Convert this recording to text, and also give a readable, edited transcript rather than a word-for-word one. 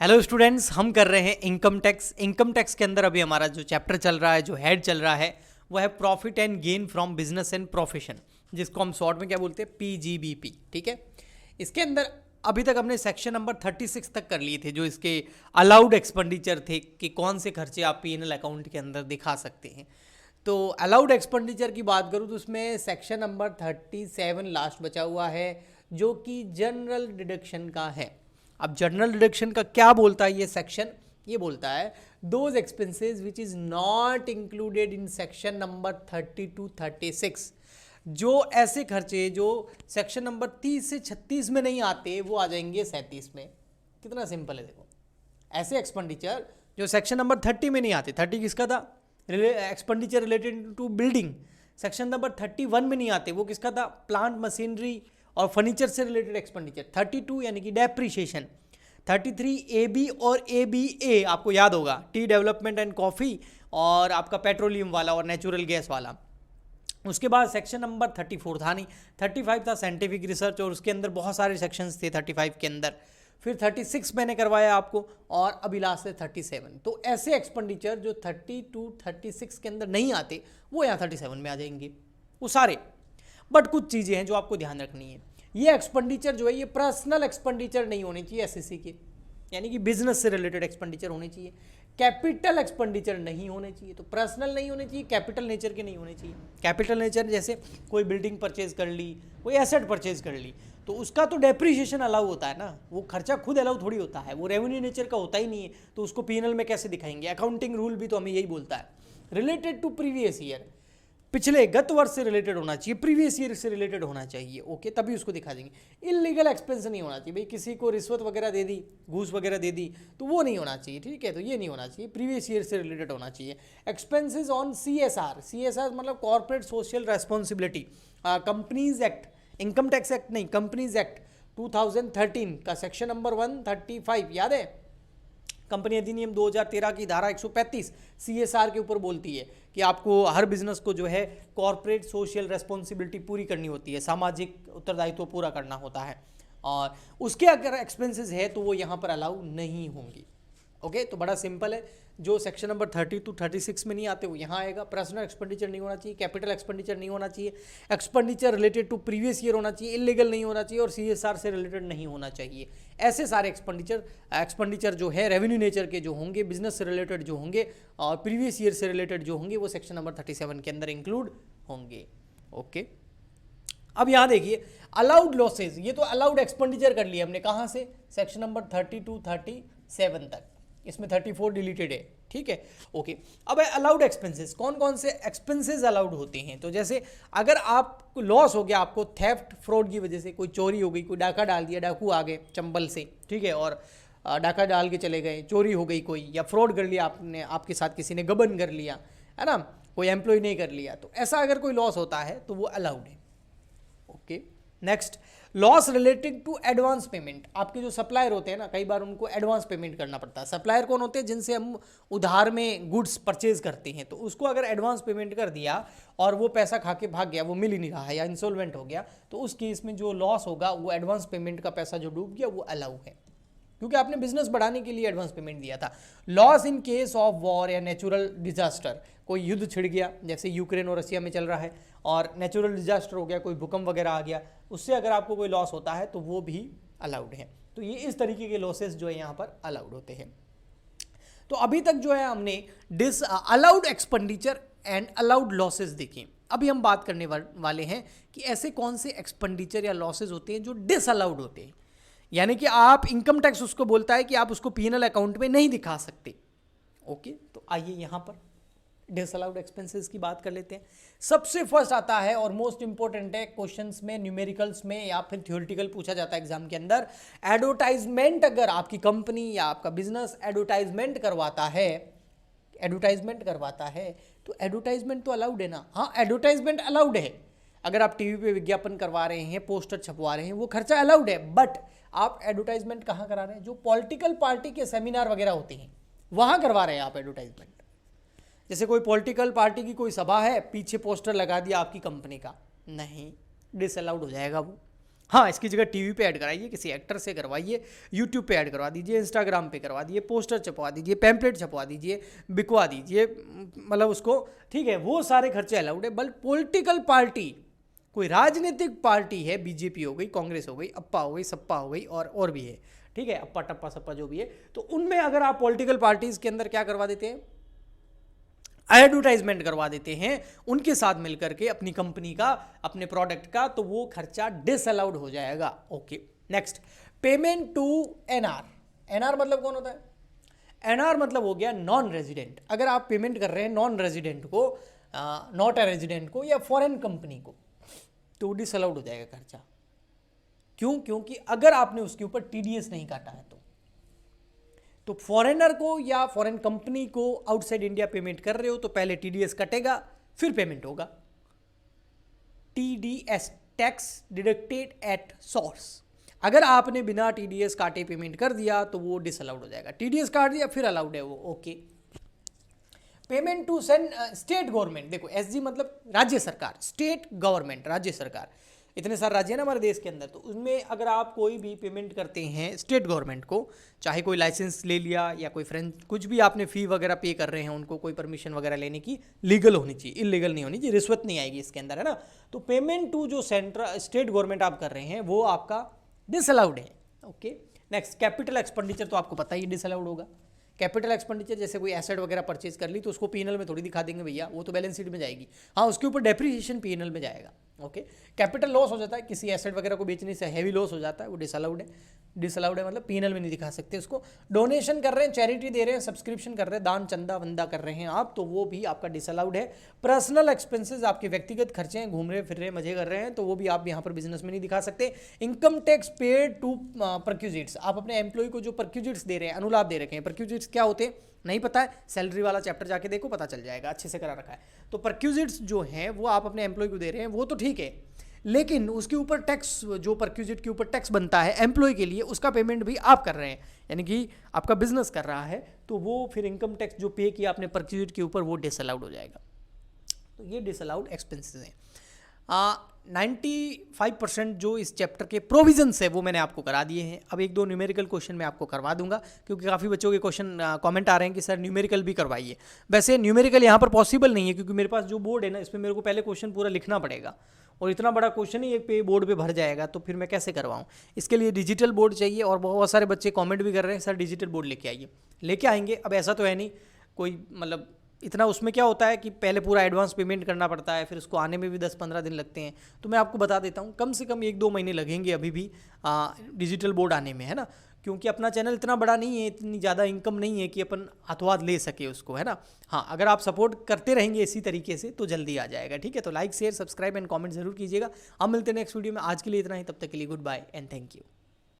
Hello students, हम कर रहे हैं इनकम टैक्स। इनकम टैक्स के अंदर अभी हमारा जो चैप्टर चल रहा है, जो हेड चल रहा है, वो है profit and gain from business and profession, जिसको हम शॉर्ट में क्या बोलते हैं, पीजीबीपी। ठीक है, इसके अंदर अभी तक हमने सेक्शन नंबर 36 तक कर लिए थे, जो इसके अलाउड एक्सपेंडिचर थे कि कौन से खर्चे आप पीएनएल अकाउंट के अंदर दिखा सकते हैं। तो अलाउड एक्सपेंडिचर की बात करूँ तो उसमें सेक्शन नंबर 37 लास्ट बचा हुआ है, जो कि जनरल डिडक्शन का है। अब जनरल डिडक्शन का क्या बोलता है ये सेक्शन? ये बोलता है those expenses which is not included in section number 30 to 36। जो ऐसे खर्चे जो सेक्शन नंबर 30 से 36 में नहीं आते, वो आ जाएंगे 37 में। कितना सिंपल है, देखो। ऐसे एक्सपेंडिचर जो सेक्शन नंबर 30 में नहीं आते, 30 किसका था? Expenditure related to building. Section number 31 में नहीं आते, वो किसका था? प्लांट मशीनरी और फर्नीचर से रिलेटेड एक्सपेंडिचर। 32 यानी कि डेप्रीशिएशन। 33 AB और ABA आपको याद होगा, टी डेवलपमेंट एंड कॉफ़ी, और आपका पेट्रोलियम वाला और नेचुरल गैस वाला। उसके बाद सेक्शन नंबर 34 था नहीं, 35 था साइंटिफिक रिसर्च, और उसके अंदर बहुत सारे सेक्शंस थे 35 के अंदर। फिर 36 मैंने करवाया आपको, और अभी लास्ट है 37। तो ऐसे एक्सपेंडिचर जो 30 to 36 के अंदर नहीं आते, वो यहाँ 37 में आ जाएंगे, वो सारे। बट कुछ चीज़ें हैं जो आपको ध्यान रखनी है। ये एक्सपेंडिचर जो है, ये पर्सनल एक्सपेंडिचर नहीं होने चाहिए एसएससी के, यानी कि बिजनेस से रिलेटेड एक्सपेंडिचर होने चाहिए। कैपिटल एक्सपेंडिचर नहीं होने चाहिए। तो पर्सनल नहीं होने चाहिए, कैपिटल नेचर के नहीं होने चाहिए। कैपिटल नेचर जैसे कोई बिल्डिंग परचेज कर ली, कोई एसेट परचेज कर ली, तो उसका तो डेप्रीशिएशन अलाउ होता है ना, वो खर्चा खुद अलाउ थोड़ी होता है, वो रेवेन्यू नेचर का होता ही नहीं है, तो उसको पीएनएल में कैसे दिखाएंगे? अकाउंटिंग रूल भी तो हमें यही बोलता है, रिलेटेड टू प्रीवियस ईयर, पिछले गत वर्ष से रिलेटेड होना चाहिए, प्रीवियस ईयर से रिलेटेड होना चाहिए। ओके, तभी उसको दिखा देंगे। इलीगल एक्सपेंस नहीं होना चाहिए, भाई किसी को रिश्वत वगैरह दे दी, घूस वगैरह दे दी, तो वो नहीं होना चाहिए। ठीक है, तो ये नहीं होना चाहिए, प्रीवियस ईयर से रिलेटेड होना चाहिए। एक्सपेंसेस ऑन CSR, CSR मतलब corporate social responsibility, companies act, income tax act नहीं, कंपनीज एक्ट 2013 का सेक्शन नंबर 135 याद है? कंपनी अधिनियम 2013 की धारा 135 CSR के ऊपर बोलती है कि आपको हर बिजनेस को जो है कॉर्पोरेट सोशल रेस्पॉन्सिबिलिटी पूरी करनी होती है, सामाजिक उत्तरदायित्व पूरा करना होता है, और उसके अगर एक्सपेंसेस है तो वो यहाँ पर अलाउ नहीं होंगी। ओके, तो बड़ा सिंपल है। जो सेक्शन नंबर 30 to 36 में नहीं आते, वो यहाँ आएगा। पर्सनल एक्सपेंडिचर नहीं होना चाहिए, कैपिटल एक्सपेंडिचर नहीं होना चाहिए, expenditure related to previous year होना चाहिए, इलीगल नहीं होना चाहिए, और CSR से रिलेटेड नहीं होना चाहिए। ऐसे सारे एक्सपेंडिचर जो है रेवेन्यू नेचर के जो होंगे, बिजनेस से रिलेटेड जो होंगे, और प्रीवियस ईयर से रिलेटेड जो होंगे, वो सेक्शन नंबर 37 के अंदर इंक्लूड होंगे। ओके, अब यहाँ देखिए अलाउड लॉसेज, ये तो अलाउड एक्सपेंडिचर कर लिया हमने, कहाँ से? सेक्शन नंबर 30 to 37 तक। इसमें 34 डिलीटेड है। ठीक है, ओके। अब है अलाउड एक्सपेंसेस। कौन कौन से एक्सपेंसेस अलाउड होते हैं? तो जैसे अगर आपको लॉस हो गया, आपको थेफ्ट फ्रॉड की वजह से कोई चोरी हो गई, कोई डाका डाल दिया, डाकू आ गए चंबल से, ठीक है, और डाका डाल के चले गए, चोरी हो गई कोई, या फ्रॉड कर लिया आपने, आपके साथ किसी ने गबन कर लिया, है ना, कोई एम्प्लॉय नहीं कर लिया, तो ऐसा अगर कोई लॉस होता है तो वो अलाउड है। Okay, next, loss related to advance payment. आपके जो सप्लायर होते हैं ना, कई बार उनको एडवांस पेमेंट करना पड़ता है। सप्लायर कौन होते हैं? जिनसे हम उधार में गुड्स परचेज करते हैं, तो उसको अगर एडवांस पेमेंट कर दिया और वो पैसा खा के भाग गया, वो मिल ही नहीं रहा है, या इंसॉल्वेंट हो गया, तो उस केस में जो लॉस होगा, वो एडवांस पेमेंट का पैसा जो डूब गया, वो अलाउ है, क्योंकि आपने बिजनेस बढ़ाने के लिए एडवांस पेमेंट दिया था। Loss in case of war या नेचुरल डिजास्टर, कोई युद्ध छिड़ गया, जैसे यूक्रेन और रशिया में चल रहा है, और नेचुरल डिजास्टर हो गया, कोई भूकंप वगैरह आ गया, उससे अगर आपको कोई लॉस होता है तो वो भी अलाउड है। तो ये इस तरीके के लॉसेस जो है यहाँ पर अलाउड होते हैं। तो अभी तक जो है हमने allowed expenditure and allowed losses देखे। अभी हम बात करने वाले हैं कि ऐसे कौन से एक्सपेंडिचर या लॉसेस होते हैं जो डिसअलाउड होते हैं, यानी कि आप इनकम टैक्स उसको बोलता है कि आप उसको पीएनएल अकाउंट में नहीं दिखा सकते। ओके, तो आइए यहाँ पर डिसअलाउड एक्सपेंसेस की बात कर लेते हैं। सबसे फर्स्ट आता है और मोस्ट इंपॉर्टेंट है, क्वेश्चंस में, न्यूमेरिकल्स में या फिर थ्योरेटिकल पूछा जाता है एग्जाम के अंदर। एडवर्टाइजमेंट, अगर आपकी कंपनी या आपका बिजनेस एडवर्टाइजमेंट करवाता है, तो एडवर्टाइजमेंट तो अलाउड है ना? हाँ, एडवर्टाइजमेंट अलाउड है। अगर आप टीवी पे विज्ञापन करवा रहे हैं, पोस्टर छपवा रहे हैं, वो खर्चा अलाउड है। बट आप एडवर्टाइजमेंट कहाँ करा रहे हैं? जो पॉलिटिकल पार्टी के सेमिनार वगैरह होते हैं, वहाँ करवा रहे हैं आप एडवर्टाइजमेंट। जैसे कोई पॉलिटिकल पार्टी की कोई सभा है, पीछे पोस्टर लगा दिया आपकी कंपनी का, नहीं, डिसअलाउड हो जाएगा वो। हाँ, इसकी जगह टीवी पे ऐड कराइए, किसी एक्टर से करवाइए, यूट्यूब पे ऐड करवा दीजिए, इंस्टाग्राम पे करवा दीजिए, पोस्टर छपवा दीजिए, पैम्पलेट छपवा दीजिए, बिकवा दीजिए, मतलब उसको, ठीक है, वो सारे खर्चे अलाउड है। बट पॉलिटिकल पार्टी, कोई राजनीतिक पार्टी है, बीजेपी हो गई, कांग्रेस हो गई, अप्पा हो गई, सप्पा हो गई, और भी है, ठीक है, अप्पा टप्पा सप्पा जो भी है, तो उनमें अगर आप पॉलिटिकल पार्टीज के अंदर क्या करवा देते हैं, एडवर्टाइजमेंट करवा देते हैं उनके साथ मिलकर के अपनी कंपनी का, अपने प्रोडक्ट का, तो वो खर्चा डिसअलाउड हो जाएगा। Okay, next, payment to NR. NR मतलब कौन होता है? एनआर मतलब हो गया नॉन रेजिडेंट। अगर आप पेमेंट कर रहे हैं नॉन रेजिडेंट को, नॉट अ रेजिडेंट को या फॉरेन कंपनी को, तो डिसअलाउड हो जाएगा खर्चा। क्यों? क्योंकि अगर आपने उसके ऊपर टीडीएस नहीं काटा है तो फॉरेनर को या फॉरेन कंपनी को आउटसाइड इंडिया पेमेंट कर रहे हो तो पहले टीडीएस कटेगा, फिर पेमेंट होगा। TDS, tax deducted at source. अगर आपने बिना टीडीएस काटे पेमेंट कर दिया तो वो डिसअलाउड हो जाएगा। टीडीएस काट दिया फिर अलाउड है वो। Okay, payment to state government. देखो, एसजी मतलब राज्य सरकार, स्टेट गवर्नमेंट राज्य सरकार, इतने सारे राज्य हैं ना हमारे देश के अंदर, तो उसमें अगर आप कोई भी पेमेंट करते हैं स्टेट गवर्नमेंट को, चाहे कोई लाइसेंस ले लिया या कोई फ्रेंच कुछ भी आपने फ़ी वगैरह पे कर रहे हैं उनको, कोई परमिशन वगैरह लेने की लीगल होनी चाहिए, इलीगल नहीं होनी चाहिए, रिश्वत नहीं आएगी इसके अंदर, है ना। तो पेमेंट टू जो सेंट्रल स्टेट गवर्नमेंट आप कर रहे हैं वो आपका डिसअलाउड है। ओके, नेक्स्ट, कैपिटल एक्सपेंडिचर तो आपको पता ही डिसअलाउड होगा। कैपिटल एक्सपेंडिचर जैसे कोई एसेट वगैरह परचेज कर ली तो उसको पीएनएल में थोड़ी दिखा देंगे भैया, वो तो बैलेंस शीट में जाएगी। हाँ, उसके ऊपर डेप्रिसिएशन पीएनएल में जाएगा। ओके, कैपिटल लॉस हो जाता है, किसी एसेट वगैरह को बेचने से हैवी लॉस हो जाता है, वो डिसअलाउड है। डिसअलाउड है मतलब पीएनएल में नहीं दिखा सकते उसको। डोनेशन कर रहे हैं, चैरिटी दे रहे हैं, सब्सक्रिप्शन कर रहे हैं, दान चंदा वंदा कर रहे हैं आप, तो वो भी आपका डिसअलाउड है। पर्सनल एक्सपेंसेस, आपके व्यक्तिगत खर्चे हैं, घूम रहे फिर रहे मजे कर रहे हैं, तो वो भी आप यहाँ पर बिजनेस में नहीं दिखा सकते। Income tax paid to perquisites, आप अपने एम्प्लॉय को जो परक्यूजिट्स दे रहे हैं, अनुलाभ दे रखे हैं। परक्यूजिट्स क्या होते हैं नहीं पता है, सैलरी वाला चैप्टर जाके देखो, पता चल जाएगा, अच्छे से करा रखा है। तो परक्यूजिट्स जो हैं वो आप अपने एम्प्लॉय को दे रहे हैं, वो तो ठीक है, लेकिन उसके ऊपर टैक्स, जो परक्यूजिट के ऊपर टैक्स बनता है एम्प्लॉय के लिए, उसका पेमेंट भी आप कर रहे हैं, यानी कि आपका बिजनेस कर रहा है, तो वो फिर इनकम टैक्स जो पे किया आपने परक्यूजिट के ऊपर वो डिसअलाउड हो जाएगा। तो ये डिसअलाउड एक्सपेंसेस हैं। 95% जो इस चैप्टर के प्रोविजंस है वो मैंने आपको करा दिए हैं। अब एक दो न्यूमेरिकल क्वेश्चन मैं आपको करवा दूंगा, क्योंकि काफ़ी बच्चों के क्वेश्चन कमेंट आ रहे हैं कि सर न्यूमेरिकल भी करवाइए। वैसे न्यूमेरिकल यहाँ पर पॉसिबल नहीं है, क्योंकि मेरे पास जो बोर्ड है ना, इसमें मेरे को पहले क्वेश्चन पूरा लिखना पड़ेगा, और इतना बड़ा क्वेश्चन ही एक पे बोर्ड पे भर जाएगा, तो फिर मैं कैसे करवाऊँ। इसके लिए डिजिटल बोर्ड चाहिए, और बहुत सारे बच्चे कमेंट भी कर रहे हैं सर डिजिटल बोर्ड लेके आइए। लेके आएंगे, अब ऐसा तो है नहीं कोई, मतलब इतना उसमें क्या होता है कि पहले पूरा एडवांस पेमेंट करना पड़ता है, फिर उसको आने में भी 10-15 दिन लगते हैं। तो मैं आपको बता देता हूँ, कम से कम 1-2 महीने लगेंगे अभी भी डिजिटल बोर्ड आने में, है ना, क्योंकि अपना चैनल इतना बड़ा नहीं है, इतनी ज़्यादा इनकम नहीं है कि अपन हाथों हाथ ले सके उसको, है ना। हाँ, अगर आप सपोर्ट करते रहेंगे इसी तरीके से तो जल्दी आ जाएगा, ठीक है। तो like share subscribe and comment जरूर कीजिएगा। हम मिलते हैं नेक्स्ट वीडियो में। आज के लिए इतना ही, तब तक के लिए goodbye and thank you.